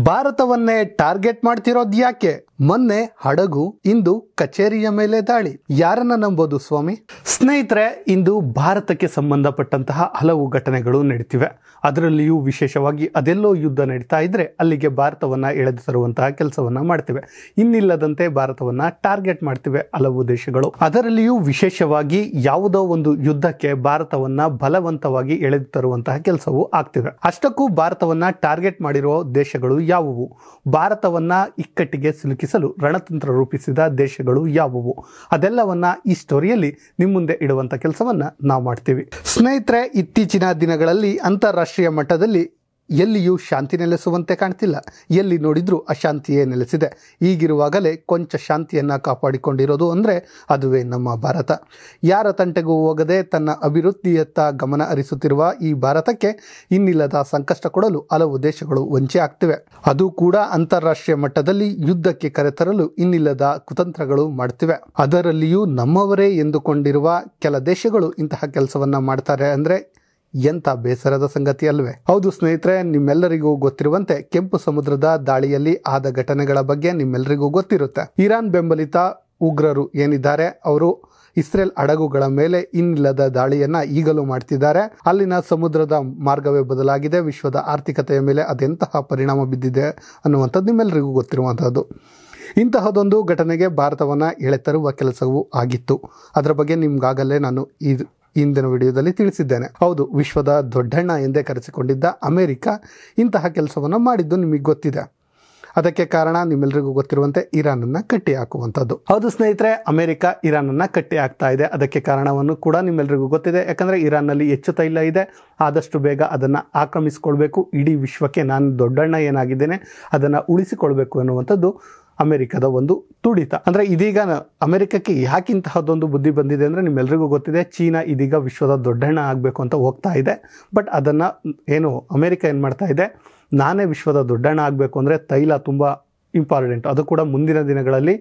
ಭಾರತವನ್ನೇ target ಮಾಡ್ತಿರೋದು ಯಾಕೆ? ಮೊನ್ನೆ ಹಡಗು, ಇಂದು ಕಚೇರಿಯ ಮೇಲೆ ದಾಳಿ. ಯಾರನ್ನ ನಂಬೋದು ಸ್ವಾಮಿ? ಸ್ನೇಹಿತರೆ, ಇಂದು ಭಾರತಕ್ಕೆ ಸಂಬಂಧಪಟ್ಟಂತಹ ಹಲವು ಘಟನೆಗಳು ನಡೀತಿವೆ. ಅದರಲ್ಲಿಯೂ ವಿಶೇಷವಾಗಿ ಅದೆಲ್ಲೋ ಯುದ್ಧ ನಡೀತಾ ಇದ್ರೆ ಅಲ್ಲಿಗೆ ಭಾರತವನ್ನ ಎಳೆದು ತರುವಂತಹ ಕೆಲಸವನ್ನ ಮಾಡ್ತಿವೆ. ಇನ್ನಿಲ್ಲದಂತೆ ಭಾರತವನ್ನ ಟಾರ್ಗೆಟ್ ಮಾಡ್ತಿವೆ ಹಲವು ದೇಶಗಳು. ಅದರಲ್ಲಿಯೂ ವಿಶೇಷವಾಗಿ ಯಾವುದೋ ಒಂದು ಯುದ್ಧಕ್ಕೆ ಭಾರತವನ್ನ ಬಲವಂತವಾಗಿ ಎಳೆದು ತರುವಂತಹ ಕೆಲಸವು ಆಗ್ತಿವೆ. ಅಷ್ಟಕ್ಕೂ ಭಾರತವನ್ನ ಟಾರ್ಗೆಟ್ ಮಾಡಿರುವ ದೇಶಗಳು ಯಾವುವು? ಭಾರತವನ್ನ ಇಕ್ಕಟ್ಟಿಗೆ ಸಿಲುಕಿಸಲು ರಣತಂತ್ರ ರೂಪಿಸಿದ ದೇಶಗಳು ಯಾವುವು? ಅದೆಲ್ಲವನ್ನ ಈ ಸ್ಟೋರಿಯಲ್ಲಿ ನಿಮ್ಮ ಮುಂದೆ ಇಡುವಂತ ಕೆಲಸವನ್ನ ನಾವು ಮಾಡ್ತೀವಿ. ಸ್ನೇಹಿತರೆ, ಇತ್ತೀಚಿನ ದಿನಗಳಲ್ಲಿ ಅಂತಾರಾಷ್ಟ್ರೀಯ ಮಟ್ಟದಲ್ಲಿ ಎಲ್ಲಿಯೂ ಶಾಂತಿ ನೆಲೆಸುವಂತೆ ಕಾಣ್ತಿಲ್ಲ. ಎಲ್ಲಿ ನೋಡಿದ್ರೂ ಅಶಾಂತಿಯೇ ನೆಲೆಸಿದೆ. ಈಗಿರುವಾಗಲೇ ಕೊಂಚ ಶಾಂತಿಯನ್ನು ಕಾಪಾಡಿಕೊಂಡಿರೋದು ಅಂದರೆ ಅದುವೇ ನಮ್ಮ ಭಾರತ. ಯಾರ ತಂಟೆಗೂ ಹೋಗದೆ ತನ್ನ ಅಭಿವೃದ್ಧಿಯತ್ತ ಗಮನ ಹರಿಸುತ್ತಿರುವ ಈ ಭಾರತಕ್ಕೆ ಇನ್ನಿಲ್ಲದ ಸಂಕಷ್ಟ ಕೊಡಲು ಹಲವು ದೇಶಗಳು ವಂಚೆ ಆಗ್ತಿವೆ. ಅದು ಕೂಡ ಅಂತಾರಾಷ್ಟ್ರೀಯ ಮಟ್ಟದಲ್ಲಿ ಯುದ್ಧಕ್ಕೆ ಕರೆತರಲು ಇನ್ನಿಲ್ಲದ ಕುತಂತ್ರಗಳು ಮಾಡ್ತಿವೆ. ಅದರಲ್ಲಿಯೂ ನಮ್ಮವರೇ ಎಂದುಕೊಂಡಿರುವ ಕೆಲ ದೇಶಗಳು ಇಂತಹ ಕೆಲಸವನ್ನ ಮಾಡ್ತಾರೆ ಅಂದರೆ ಎಂಥ ಬೇಸರದ ಸಂಗತಿ ಅಲ್ವೇ? ಹೌದು ಸ್ನೇಹಿತರೆ, ನಿಮ್ಮೆಲ್ಲರಿಗೂ ಗೊತ್ತಿರುವಂತೆ ಕೆಂಪು ಸಮುದ್ರದ ದಾಳಿಯಲ್ಲಿ ಆದ ಘಟನೆಗಳ ಬಗ್ಗೆ ನಿಮ್ಮೆಲ್ಲರಿಗೂ ಗೊತ್ತಿರುತ್ತೆ. ಇರಾನ್ ಬೆಂಬಲಿತ ಉಗ್ರರು ಏನಿದ್ದಾರೆ ಅವರು ಇಸ್ರೇಲ್ ಹಡಗುಗಳ ಮೇಲೆ ಇನ್ನಿಲ್ಲದ ದಾಳಿಯನ್ನ ಈಗಲೂ ಮಾಡ್ತಿದ್ದಾರೆ. ಅಲ್ಲಿನ ಸಮುದ್ರದ ಮಾರ್ಗವೇ ಬದಲಾಗಿದೆ. ವಿಶ್ವದ ಆರ್ಥಿಕತೆಯ ಮೇಲೆ ಅದೆಂತಹ ಪರಿಣಾಮ ಬಿದ್ದಿದೆ ಅನ್ನುವಂಥದ್ದು ನಿಮ್ಮೆಲ್ಲರಿಗೂ ಗೊತ್ತಿರುವಂತಹದ್ದು. ಇಂತಹದೊಂದು ಘಟನೆಗೆ ಭಾರತವನ್ನ ಎಳೆತರುವ ಕೆಲಸವೂ ಆಗಿತ್ತು. ಅದರ ಬಗ್ಗೆ ನಿಮ್ಗಾಗಲೇ ನಾನು ಇಂದಿನ ವಿಡಿಯೋದಲ್ಲಿ ತಿಳಿಸಿದ್ದೇನೆ. ಹೌದು, ವಿಶ್ವದ ದೊಡ್ಡಣ್ಣ ಎಂದೇ ಕರೆಸಿಕೊಂಡಿದ್ದ ಅಮೆರಿಕ ಇಂತಹ ಕೆಲಸವನ್ನು ಮಾಡಿದ್ದು ನಿಮಗೆ ಗೊತ್ತಿದೆ. ಅದಕ್ಕೆ ಕಾರಣ ನಿಮ್ಮೆಲ್ಲರಿಗೂ ಗೊತ್ತಿರುವಂತೆ ಇರಾನ್ ಅನ್ನ ಕಟ್ಟಿ ಹಾಕುವಂಥದ್ದು. ಹೌದು ಸ್ನೇಹಿತರೆ, ಅಮೆರಿಕ ಇರಾನ್ ಅನ್ನ ಕಟ್ಟಿ ಹಾಕ್ತಾ ಇದೆ. ಅದಕ್ಕೆ ಕಾರಣವನ್ನು ಕೂಡ ನಿಮ್ಮೆಲ್ಲರಿಗೂ ಗೊತ್ತಿದೆ. ಯಾಕಂದ್ರೆ ಇರಾನ್ ನಲ್ಲಿ ಹೆಚ್ಚು ತೈಲ ಇದೆ. ಆದಷ್ಟು ಬೇಗ ಅದನ್ನ ಆಕ್ರಮಿಸಿಕೊಳ್ಬೇಕು. ಇಡೀ ವಿಶ್ವಕ್ಕೆ ನಾನು ದೊಡ್ಡಣ್ಣ ಏನಾಗಿದ್ದೇನೆ ಅದನ್ನ ಉಳಿಸಿಕೊಳ್ಬೇಕು ಅನ್ನುವಂಥದ್ದು ಅಮೆರಿಕದ ಒಂದು ತುಡಿತ. ಅಂದ್ರೆ ಇದೀಗ ಅಮೆರಿಕಕ್ಕೆ ಯಾಕಿಂತಹದ್ದೊಂದು ಬುದ್ಧಿ ಬಂದಿದೆ ಅಂದ್ರೆ ನಿಮ್ಮೆಲ್ಲರಿಗೂ ಗೊತ್ತಿದೆ. ಚೀನಾ ಇದೀಗ ವಿಶ್ವದ ದೊಡ್ಡಣ್ಣ ಆಗಬೇಕು ಅಂತ ಹೋಗ್ತಾ ಇದೆ. ಬಟ್ ಅದನ್ನ ಅಮೆರಿಕ ಏನ್ ಮಾಡ್ತಾ ಇದೆ, ನಾನೇ ವಿಶ್ವದ ದೊಡ್ಡಣ್ಣ ಆಗಬೇಕು ಅಂದರೆ ತೈಲ ತುಂಬ ಇಂಪಾರ್ಟೆಂಟ್. ಅದು ಕೂಡ ಮುಂದಿನ ದಿನಗಳಲ್ಲಿ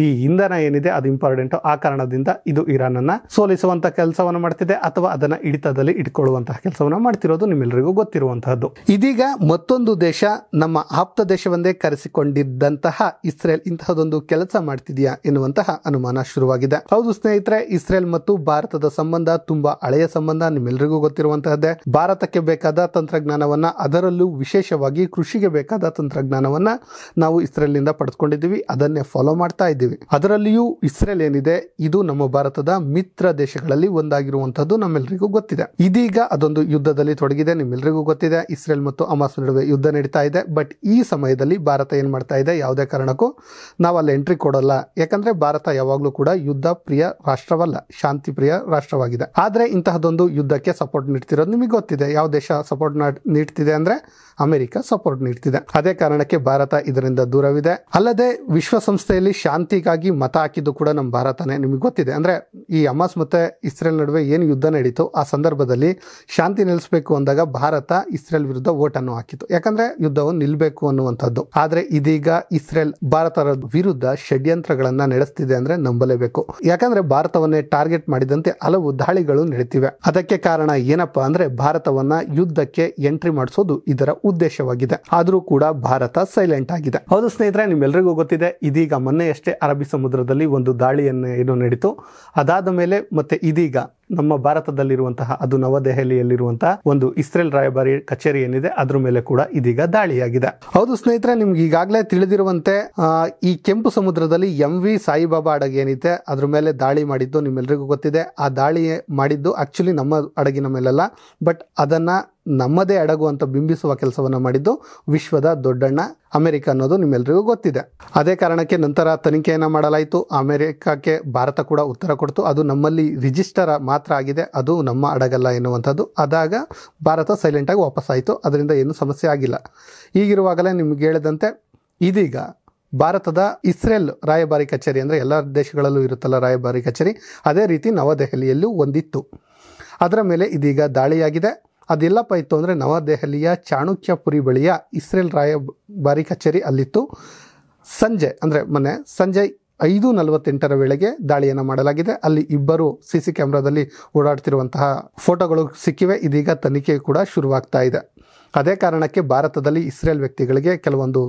ಈ ಇಂಧನ ಏನಿದೆ ಅದು ಇಂಪಾರ್ಟೆಂಟ್. ಆ ಕಾರಣದಿಂದ ಇದು ಇರಾನನ್ನ ಸೋಲಿಸುವಂತಹ ಕೆಲಸವನ್ನು ಮಾಡ್ತಿದೆ ಅಥವಾ ಅದನ್ನ ಹಿಡಿತದಲ್ಲಿ ಇಟ್ಕೊಳ್ಳುವಂತಹ ಕೆಲಸವನ್ನ ಮಾಡ್ತಿರೋದು ನಿಮ್ಮೆಲ್ಲರಿಗೂ ಗೊತ್ತಿರುವಂತಹದ್ದು. ಇದೀಗ ಮತ್ತೊಂದು ದೇಶ, ನಮ್ಮ ಆಪ್ತ ದೇಶವೆಂದೇ ಕರೆಸಿಕೊಂಡಿದ್ದಂತಹ ಇಸ್ರೇಲ್ ಇಂತಹದೊಂದು ಕೆಲಸ ಮಾಡ್ತಿದೆಯಾ ಎನ್ನುವಂತಹ ಅನುಮಾನ ಶುರುವಾಗಿದೆ. ಹೌದು ಸ್ನೇಹಿತರೆ, ಇಸ್ರೇಲ್ ಮತ್ತು ಭಾರತದ ಸಂಬಂಧ ತುಂಬಾ ಹಳೆಯ ಸಂಬಂಧ, ನಿಮ್ಮೆಲ್ಲರಿಗೂ ಗೊತ್ತಿರುವಂತಹದ್ದೇ. ಭಾರತಕ್ಕೆ ಬೇಕಾದ ತಂತ್ರಜ್ಞಾನವನ್ನ, ಅದರಲ್ಲೂ ವಿಶೇಷವಾಗಿ ಕೃಷಿಗೆ ಬೇಕಾದ ತಂತ್ರಜ್ಞಾನವನ್ನ ನಾವು ಇಸ್ರೇಲ್ನಿಂದ ಪಡೆದುಕೊಂಡಿದ್ದೀವಿ. ಅದನ್ನೇ ಫಾಲೋ ಮಾಡ್ತಾ ಇದ್ದೀವಿ. ಅದರಲ್ಲಿಯೂ ಇಸ್ರೇಲ್ ಏನಿದೆ ಇದು ನಮ್ಮ ಭಾರತದ ಮಿತ್ರ ದೇಶಗಳಲ್ಲಿ ಒಂದಾಗಿರುವಂತದ್ದು ನಮ್ಮೆಲ್ಲರಿಗೂ ಗೊತ್ತಿದೆ. ಇದೀಗ ಅದೊಂದು ಯುದ್ಧದಲ್ಲಿ ತೊಡಗಿದೆ. ನಿಮ್ಮೆಲ್ಲರಿಗೂ ಗೊತ್ತಿದೆ, ಇಸ್ರೇಲ್ ಮತ್ತು ಹಮಾಸ್ ನಡುವೆ ಯುದ್ಧ ನಡೀತಾ ಇದೆ. ಬಟ್ ಈ ಸಮಯದಲ್ಲಿ ಭಾರತ ಏನ್ ಮಾಡ್ತಾ ಇದೆ, ಯಾವುದೇ ಕಾರಣಕ್ಕೂ ನಾವು ಅಲ್ಲಿ ಎಂಟ್ರಿ ಕೊಡಲ್ಲ. ಯಾಕಂದ್ರೆ ಭಾರತ ಯಾವಾಗ್ಲೂ ಕೂಡ ಯುದ್ಧ ಪ್ರಿಯ ರಾಷ್ಟ್ರವಲ್ಲ, ಶಾಂತಿ ಪ್ರಿಯ ರಾಷ್ಟ್ರವಾಗಿದೆ. ಆದ್ರೆ ಇಂತಹದೊಂದು ಯುದ್ಧಕ್ಕೆ ಸಪೋರ್ಟ್ ನೀಡ್ತಿರೋದು ನಿಮಗೆ ಗೊತ್ತಿದೆ. ಯಾವ ದೇಶ ಸಪೋರ್ಟ್ ನೀಡ್ತಿದೆ ಅಂದ್ರೆ ಅಮೆರಿಕ ಸಪೋರ್ಟ್ ನೀಡ್ತಿದೆ. ಅದೇ ಕಾರಣಕ್ಕೆ ಭಾರತ ಇದರಿಂದ ದೂರವಿದೆ. ಅಲ್ಲದೆ ವಿಶ್ವಸಂಸ್ಥೆಯಲ್ಲಿ ಶಾಂತಿಗಾಗಿ ಮತ ಹಾಕಿದ್ದು ಕೂಡ ನಮ್ಮ ಭಾರತನೇ. ನಿಮಗೆ ಗೊತ್ತಿದೆ, ಅಂದ್ರೆ ಈ ಹಮಾಸ್ ಮತ್ತೆ ಇಸ್ರೇಲ್ ನಡುವೆ ಏನು ಯುದ್ಧ ನಡೀತು ಆ ಸಂದರ್ಭದಲ್ಲಿ ಶಾಂತಿ ನಿಲ್ಲಿಸಬೇಕು ಅಂದಾಗ ಭಾರತ ಇಸ್ರೇಲ್ ವಿರುದ್ಧ ವೋಟ್ ಅನ್ನು ಹಾಕಿತ್ತು. ಯಾಕಂದ್ರೆ ಯುದ್ಧವನ್ನು ನಿಲ್ಬೇಕು ಅನ್ನುವಂಥದ್ದು. ಆದ್ರೆ ಇದೀಗ ಇಸ್ರೇಲ್ ಭಾರತದ ವಿರುದ್ಧ ಷಡ್ಯಂತ್ರಗಳನ್ನ ನಡೆಸ್ತಿದೆ ಅಂದ್ರೆ ನಂಬಲೇಬೇಕು. ಯಾಕಂದ್ರೆ ಭಾರತವನ್ನೇ ಟಾರ್ಗೆಟ್ ಮಾಡಿದಂತೆ ಹಲವು ದಾಳಿಗಳು ನಡೀತಿವೆ. ಅದಕ್ಕೆ ಕಾರಣ ಏನಪ್ಪಾ ಅಂದ್ರೆ ಭಾರತವನ್ನ ಯುದ್ಧಕ್ಕೆ ಎಂಟ್ರಿ ಮಾಡಿಸೋದು ಇದರ ಉದ್ದೇಶವಾಗಿದೆ. ಆದ್ರೂ ಕೂಡ ಭಾರತ ಸೈಲೆಂಟ್ ಆಗಿದೆ. ಹೌದು ಸ್ನೇಹಿತರೆ, ನಿಮ್ಮೆಲ್ಲರಿಗೂ ಗೊತ್ತಿದೆ, ಇದೀಗ ಮೊನ್ನೆಯಷ್ಟೇ ಅರಬ್ಬಿ ಸಮುದ್ರದಲ್ಲಿ ಒಂದು ದಾಳಿಯನ್ನು ನಡೀತು. ಅದಾದ ಮೇಲೆ ಮತ್ತೆ ಇದೀಗ ನಮ್ಮ ಭಾರತದಲ್ಲಿರುವಂತಹ, ಅದು ನವದೆಹಲಿಯಲ್ಲಿರುವಂತಹ ಒಂದು ಇಸ್ರೇಲ್ ರಾಯಭಾರಿ ಕಚೇರಿ ಏನಿದೆ ಅದ್ರ ಮೇಲೆ ಕೂಡ ಇದೀಗ ದಾಳಿಯಾಗಿದೆ. ಹೌದು ಸ್ನೇಹಿತರೆ, ನಿಮ್ಗೆ ಈಗಾಗಲೇ ತಿಳಿದಿರುವಂತೆ ಈ ಕೆಂಪು ಸಮುದ್ರದಲ್ಲಿ MV ಸಾಯಿಬಾಬಾ ಹಡಗು ಏನಿದೆ ಅದ್ರ ಮೇಲೆ ದಾಳಿ ಮಾಡಿದ್ದು ನಿಮ್ಮೆಲ್ಲರಿಗೂ ಗೊತ್ತಿದೆ. ಆ ದಾಳಿ ಮಾಡಿದ್ದು ಆಕ್ಚುಲಿ ನಮ್ಮ ಹಡಗಿನ ಮೇಲಲ್ಲ, ಬಟ್ ಅದನ್ನ ನಮ್ಮದೇ ಹಡಗು ಅಂತ ಬಿಂಬಿಸುವ ಕೆಲಸವನ್ನ ಮಾಡಿದ್ದು ವಿಶ್ವದ ದೊಡ್ಡಣ್ಣ ಅಮೆರಿಕ ಅನ್ನೋದು ನಿಮ್ಮೆಲ್ಲರಿಗೂ ಗೊತ್ತಿದೆ. ಅದೇ ಕಾರಣಕ್ಕೆ ನಂತರ ತನಿಖೆಯನ್ನ ಮಾಡಲಾಯಿತು. ಅಮೆರಿಕಕ್ಕೆ ಭಾರತ ಕೂಡ ಉತ್ತರ ಕೊಡ್ತು, ಅದು ನಮ್ಮಲ್ಲಿ ರಿಜಿಸ್ಟರ್ ಮಾತ್ರ ಆಗಿದೆ, ಅದು ನಮ್ಮ ಹಡಗಲ್ಲ ಎನ್ನುವಂಥದ್ದು. ಆದಾಗ ಭಾರತ ಸೈಲೆಂಟ್ ಆಗಿ ವಾಪಸ್ ಆಯಿತು. ಅದರಿಂದ ಏನು ಸಮಸ್ಯೆ ಆಗಿಲ್ಲ. ಈಗಿರುವಾಗಲೇ ನಿಮ್ಗೆ ಹೇಳಿದಂತೆ ಇದೀಗ ಭಾರತದ ಇಸ್ರೇಲ್ ರಾಯಭಾರಿ ಕಚೇರಿ, ಅಂದರೆ ಎಲ್ಲ ದೇಶಗಳಲ್ಲೂ ಇರುತ್ತಲ್ಲ ರಾಯಭಾರಿ ಕಚೇರಿ, ಅದೇ ರೀತಿ ನವದೆಹಲಿಯಲ್ಲೂ ಒಂದಿತ್ತು. ಅದರ ಮೇಲೆ ಇದೀಗ ದಾಳಿಯಾಗಿದೆ. ಅದೆಲ್ಲಪ್ಪ ಇತ್ತು ಅಂದರೆ ನವದೆಹಲಿಯ ಚಾಣಕ್ಯಪುರಿ ಬಳಿಯ ಇಸ್ರೇಲ್ ರಾಯಭಾರಿ ಕಚೇರಿ ಅಲ್ಲಿತ್ತು. ಸಂಜೆ ಅಂದರೆ ಮೊನ್ನೆ ಸಂಜೆ 5:48 ವೇಳೆಗೆ ದಾಳಿಯನ್ನು ಮಾಡಲಾಗಿದೆ. ಅಲ್ಲಿ ಇಬ್ಬರು CC ಕ್ಯಾಮ್ರಾದಲ್ಲಿ ಓಡಾಡ್ತಿರುವಂತಹ ಫೋಟೋಗಳು ಸಿಕ್ಕಿವೆ. ಇದೀಗ ತನಿಖೆ ಕೂಡ ಶುರುವಾಗ್ತಾ ಇದೆ. ಅದೇ ಕಾರಣಕ್ಕೆ ಭಾರತದಲ್ಲಿ ಇಸ್ರೇಲ್ ವ್ಯಕ್ತಿಗಳಿಗೆ ಕೆಲವೊಂದು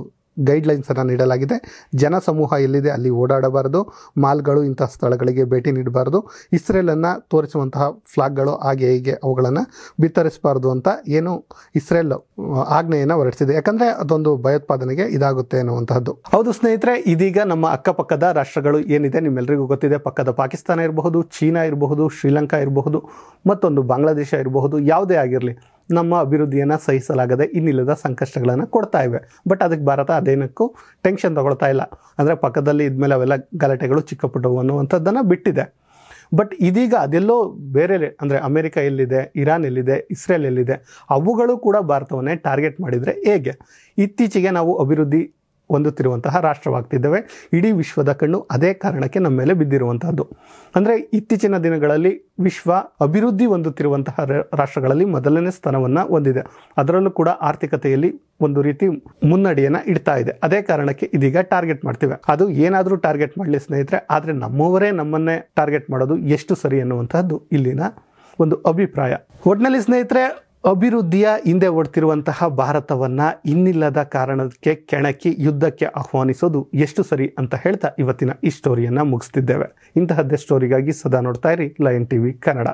ಗೈಡ್ಲೈನ್ಸ್ ಅನ್ನು ನೀಡಲಾಗಿದೆ. ಜನಸಮೂಹ ಎಲ್ಲಿದೆ ಅಲ್ಲಿ ಓಡಾಡಬಾರದು, ಮಾಲ್ಗಳು ಇಂತಹ ಸ್ಥಳಗಳಿಗೆ ಭೇಟಿ ನೀಡಬಾರದು, ಇಸ್ರೇಲನ್ನು ತೋರಿಸುವಂತಹ ಫ್ಲಾಗ್ಗಳು ಹಾಗೆ ಹೀಗೆ ಅವುಗಳನ್ನು ಬಿತ್ತರಿಸಬಾರ್ದು ಅಂತ ಏನು ಇಸ್ರೇಲ್ ಆಜ್ಞೆಯನ್ನು ಹೊರಡಿಸಿದೆ. ಯಾಕಂದರೆ ಅದೊಂದು ಭಯೋತ್ಪಾದನೆಗೆ ಇದಾಗುತ್ತೆ ಅನ್ನುವಂತಹದ್ದು. ಹೌದು ಸ್ನೇಹಿತರೆ, ಇದೀಗ ನಮ್ಮ ಅಕ್ಕಪಕ್ಕದ ರಾಷ್ಟ್ರಗಳು ಏನಿದೆ ನಿಮ್ಮೆಲ್ಲರಿಗೂ ಗೊತ್ತಿದೆ. ಪಕ್ಕದ ಪಾಕಿಸ್ತಾನ ಇರಬಹುದು, ಚೀನಾ ಇರಬಹುದು, ಶ್ರೀಲಂಕಾ ಇರಬಹುದು, ಮತ್ತೊಂದು ಬಾಂಗ್ಲಾದೇಶ ಇರಬಹುದು, ಯಾವುದೇ ಆಗಿರಲಿ ನಮ್ಮ ಅಭಿವೃದ್ಧಿಯನ್ನು ಸಹಿಸಲಾಗದೆ ಇನ್ನಿಲ್ಲದ ಸಂಕಷ್ಟಗಳನ್ನು ಕೊಡ್ತಾ ಇವೆ. ಬಟ್ ಅದಕ್ಕೆ ಭಾರತ ಅದೇನಕ್ಕೂ ಟೆನ್ಷನ್ ತಗೊಳ್ತಾ ಇಲ್ಲ. ಅಂದರೆ ಪಕ್ಕದಲ್ಲಿ ಇದ್ಮೇಲೆ ಅವೆಲ್ಲ ಗಲಾಟೆಗಳು ಚಿಕ್ಕ ಪುಟ್ಟವು ಅನ್ನುವಂಥದ್ದನ್ನು ಬಿಟ್ಟಿದೆ. ಬಟ್ ಇದೀಗ ಅದೆಲ್ಲೋ ಬೇರೆ, ಅಂದರೆ ಅಮೆರಿಕ ಎಲ್ಲಿದೆ, ಇರಾನ್ ಎಲ್ಲಿದೆ, ಇಸ್ರೇಲ್ ಎಲ್ಲಿದೆ, ಅವುಗಳು ಕೂಡ ಭಾರತವನ್ನೇ ಟಾರ್ಗೆಟ್ ಮಾಡಿದರೆ ಹೇಗೆ? ಇತ್ತೀಚೆಗೆ ನಾವು ಅಭಿವೃದ್ಧಿ ಹೊಂದುತ್ತಿರುವಂತಹ ರಾಷ್ಟ್ರವಾಗ್ತಿದ್ದೇವೆ. ಇಡೀ ವಿಶ್ವದ ಕಣ್ಣು ಅದೇ ಕಾರಣಕ್ಕೆ ನಮ್ಮ ಮೇಲೆ ಬಿದ್ದಿರುವಂತಹದ್ದು. ಅಂದರೆ ಇತ್ತೀಚಿನ ದಿನಗಳಲ್ಲಿ ವಿಶ್ವ ಅಭಿವೃದ್ಧಿ ಹೊಂದುತ್ತಿರುವಂತಹ ರಾಷ್ಟ್ರಗಳಲ್ಲಿ ಮೊದಲನೇ ಸ್ಥಾನವನ್ನು ಹೊಂದಿದೆ. ಅದರಲ್ಲೂ ಕೂಡ ಆರ್ಥಿಕತೆಯಲ್ಲಿ ಒಂದು ರೀತಿ ಮುನ್ನಡಿಯನ್ನು ಇಡ್ತಾ ಇದೆ. ಅದೇ ಕಾರಣಕ್ಕೆ ಇದೀಗ ಟಾರ್ಗೆಟ್ ಮಾಡ್ತೀವಿ. ಅದು ಏನಾದರೂ ಟಾರ್ಗೆಟ್ ಮಾಡಲಿ ಸ್ನೇಹಿತರೆ, ಆದರೆ ನಮ್ಮವರೇ ನಮ್ಮನ್ನೇ ಟಾರ್ಗೆಟ್ ಮಾಡೋದು ಎಷ್ಟು ಸರಿ ಅನ್ನುವಂತಹದ್ದು ಇಲ್ಲಿನ ಒಂದು ಅಭಿಪ್ರಾಯ. ಒಟ್ಟಿನಲ್ಲಿ ಸ್ನೇಹಿತರೆ, ಅಭಿವೃದ್ಧಿಯ ಹಿಂದೆ ಓಡ್ತಿರುವಂತಹ ಭಾರತವನ್ನ ಇನ್ನಿಲ್ಲದ ಕಾರಣಕ್ಕೆ ಕೆಣಕಿ ಯುದ್ಧಕ್ಕೆ ಆಹ್ವಾನಿಸೋದು ಎಷ್ಟು ಸರಿ ಅಂತ ಹೇಳ್ತಾ ಇವತ್ತಿನ ಈ ಸ್ಟೋರಿಯನ್ನ ಮುಗಿಸ್ತಿದ್ದೇವೆ. ಇಂತಹದ್ದೇ ಸ್ಟೋರಿಗಾಗಿ ಸದಾ ನೋಡ್ತಾ ಇರಿ ಲಯನ್ ಟಿವಿ ಕನ್ನಡ.